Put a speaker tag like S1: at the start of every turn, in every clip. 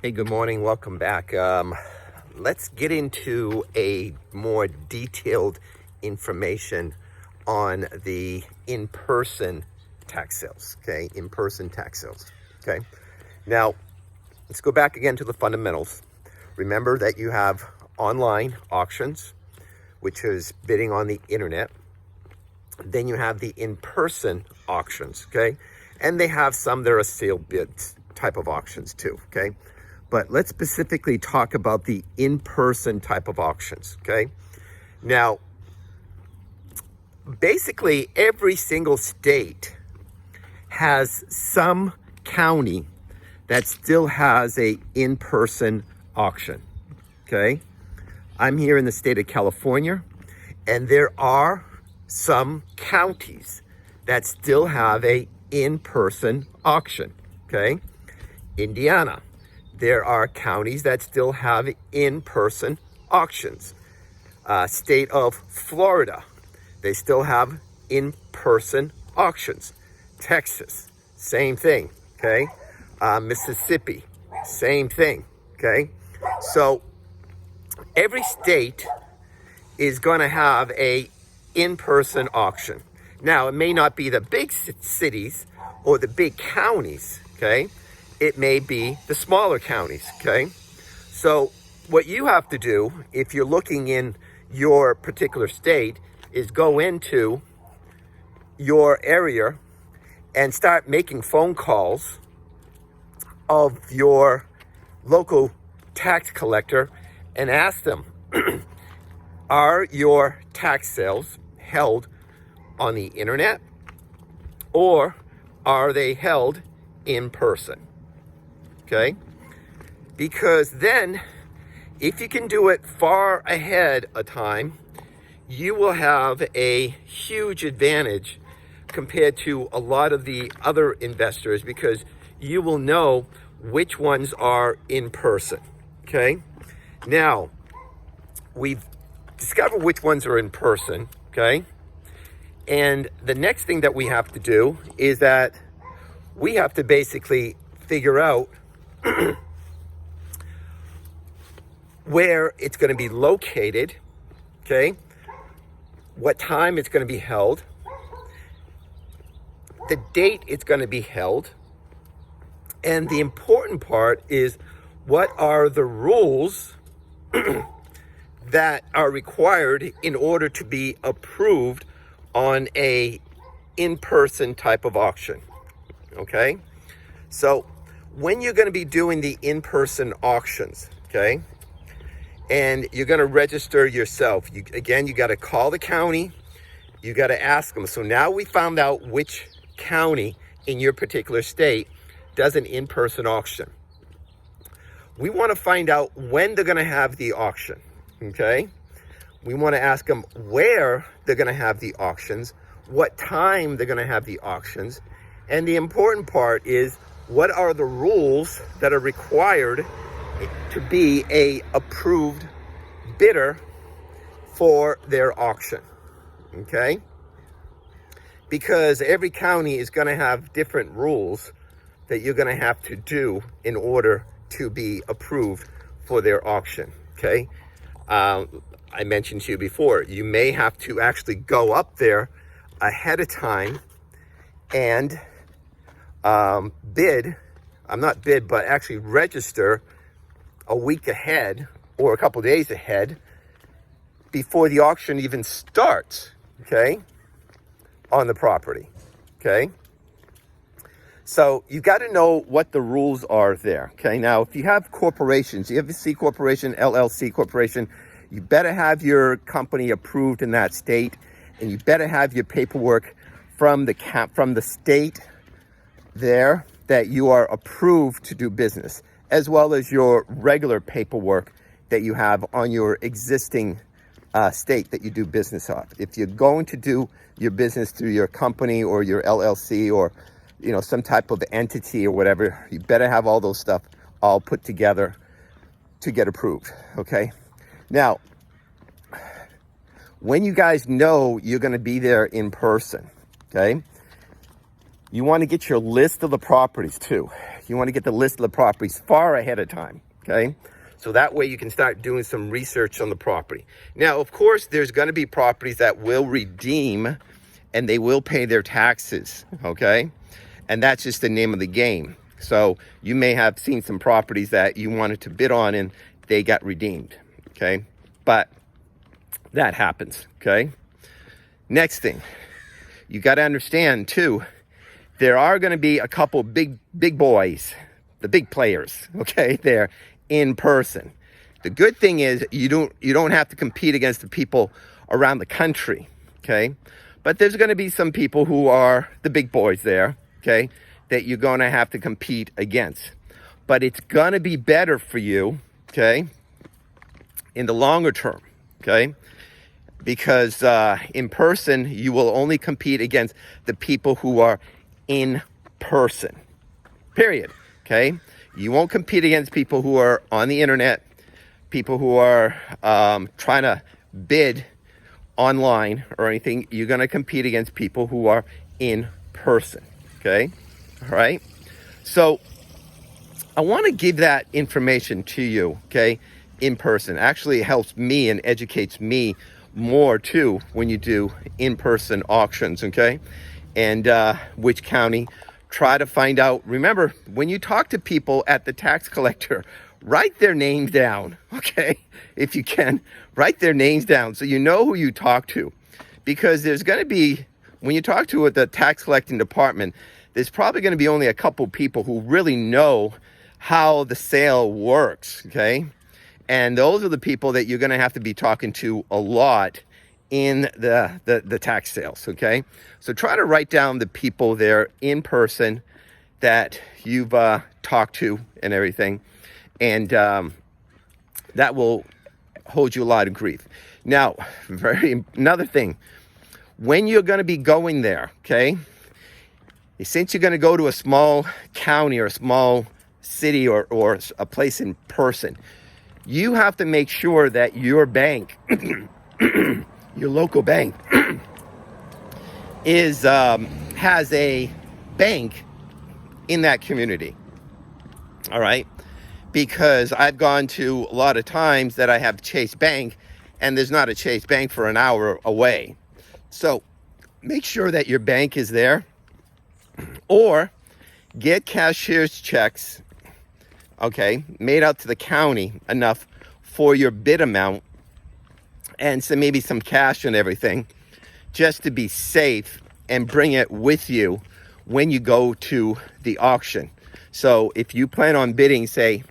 S1: Hey, good morning. Welcome back. Let's get into a more detailed information on the in-person tax sales. Okay, in-person tax sales. Okay, now let's go back again to the fundamentals. Remember that you have online auctions, which is bidding on the internet. Then you have the in-person auctions. Okay, and they have some that are sale bids type of auctions too. Okay. But let's specifically talk about the in-person type of auctions, okay? Now, basically every single state has some county that still has a in-person auction, okay? I'm here in the state of California, and there are some counties that still have a in-person auction, okay? Indiana. There are counties that still have in-person auctions. State of Florida, they still have in-person auctions. Texas, same thing, okay? Mississippi, same thing, okay? So every state is going to have a in-person auction. Now, it may not be the big cities or the big counties, okay? It may be the smaller counties, okay? So what you have to do if you're looking in your particular state is go into your area and start making phone calls of your local tax collector and ask them, are your tax sales held on the internet or are they held in person? Okay, because then if you can do it far ahead of time, you will have a huge advantage compared to a lot of the other investors because you will know which ones are in person. Okay, now we've discovered which ones are in person. Okay, and the next thing that we have to do is that we have to basically figure out where it's going to be located, okay, what time it's going to be held, the date it's going to be held, and the important part is what are the rules that are required in order to be approved on a in-person type of auction, okay? So when you're going to be doing the in-person auctions, okay, and you're going to register yourself, you got to call the county, you got to ask them. So now we found out which county in your particular state does an in-person auction. We want to find out when they're going to have the auction, okay? We want to ask them where they're going to have the auctions, what time they're going to have the auctions, and the important part is what are the rules that are required to be a approved bidder for their auction, okay? Because every county is going to have different rules that you're going to have to do in order to be approved for their auction, okay? I mentioned to you before, you may have to actually go up there ahead of time and actually register a week ahead or a couple days ahead before the auction even starts, okay, on the property, okay? So you got to know what the rules are there, okay? Now, if you have corporations, you have a C corporation, LLC corporation, you better have your company approved in that state, and you better have your paperwork from the state there that you are approved to do business, as well as your regular paperwork that you have on your existing state that you do business of. If you're going to do your business through your company or your LLC or some type of entity or whatever, you better have all those stuff all put together to get approved, okay? Now, when you guys know you're going to be there in person, okay, you want to get your list of the properties too. You want to get the list of the properties far ahead of time, okay? So that way you can start doing some research on the property. Now, of course, there's going to be properties that will redeem and they will pay their taxes, okay? And that's just the name of the game. So you may have seen some properties that you wanted to bid on and they got redeemed, okay? But that happens, okay? Next thing, you got to understand too, there are going to be a couple big boys, the big players, okay? They're in person. The good thing is you don't have to compete against the people around the country, okay? But there's going to be some people who are the big boys there, okay, that you're going to have to compete against. But it's going to be better for you, okay, in the longer term, okay? Because in person, you will only compete against the people who are in person, period, okay? You won't compete against people who are on the internet, people who are trying to bid online or anything. You're going to compete against people who are in person, okay? All right? So I want to give that information to you, okay, in person. Actually, it helps me and educates me more too when you do in-person auctions, okay? And which county, try to find out. Remember, when you talk to people at the tax collector, write their names down, okay? If you can, write their names down so you know who you talk to. Because there's going to be, when you talk to the tax collecting department, there's probably going to be only a couple people who really know how the sale works, okay? And those are the people that you're going to have to be talking to a lot in the tax sales, okay? So try to write down the people there in person that you've talked to and everything. And that will hold you a lot of grief. Now, another thing, when you're going to be going there, okay, since you're going to go to a small county or a small city or a place in person, you have to make sure that your bank, your local bank, has a bank in that community. All right? Because I've gone to a lot of times that I have Chase Bank and there's not a Chase Bank for an hour away. So make sure that your bank is there, or get cashier's checks, okay, made out to the county enough for your bid amount, and so maybe some cash and everything, just to be safe, and bring it with you when you go to the auction. So if you plan on bidding, say,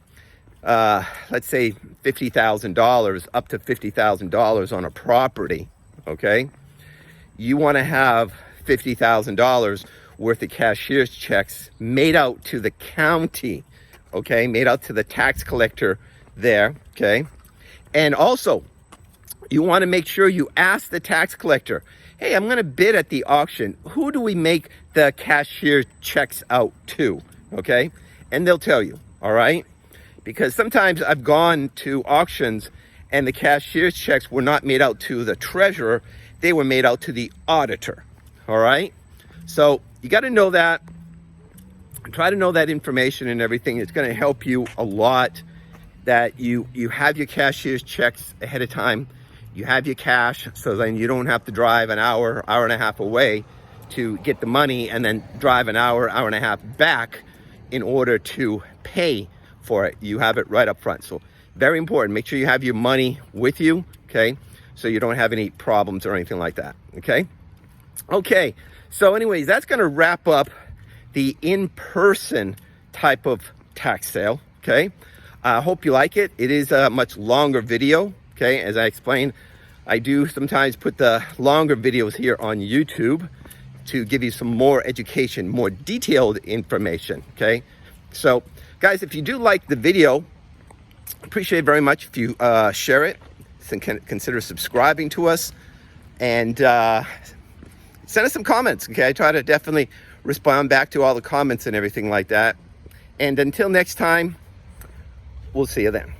S1: let's say $50,000, up to $50,000 on a property, okay, you want to have $50,000 worth of cashier's checks made out to the county, okay, made out to the tax collector there, okay? And also, you want to make sure you ask the tax collector, hey, I'm going to bid at the auction. Who do we make the cashier checks out to, okay? And they'll tell you, all right? Because sometimes I've gone to auctions and the cashier's checks were not made out to the treasurer, they were made out to the auditor, all right? So you got to know that. Try to know that information and everything. It's going to help you a lot that you have your cashier's checks ahead of time. You have your cash, so then you don't have to drive an hour and a half away to get the money and then drive an hour and a half back in order to pay for it. You have it right up front. So very important. Make sure you have your money with you, okay? So you don't have any problems or anything like that, okay? Okay, so anyways, that's going to wrap up the in-person type of tax sale, okay? I hope you like it. It is a much longer video, okay? As I explained, I do sometimes put the longer videos here on YouTube to give you some more education, more detailed information, okay? So, guys, if you do like the video, appreciate it very much if you share it, and consider subscribing to us, and send us some comments, okay? I try to definitely respond back to all the comments and everything like that. And until next time, we'll see you then.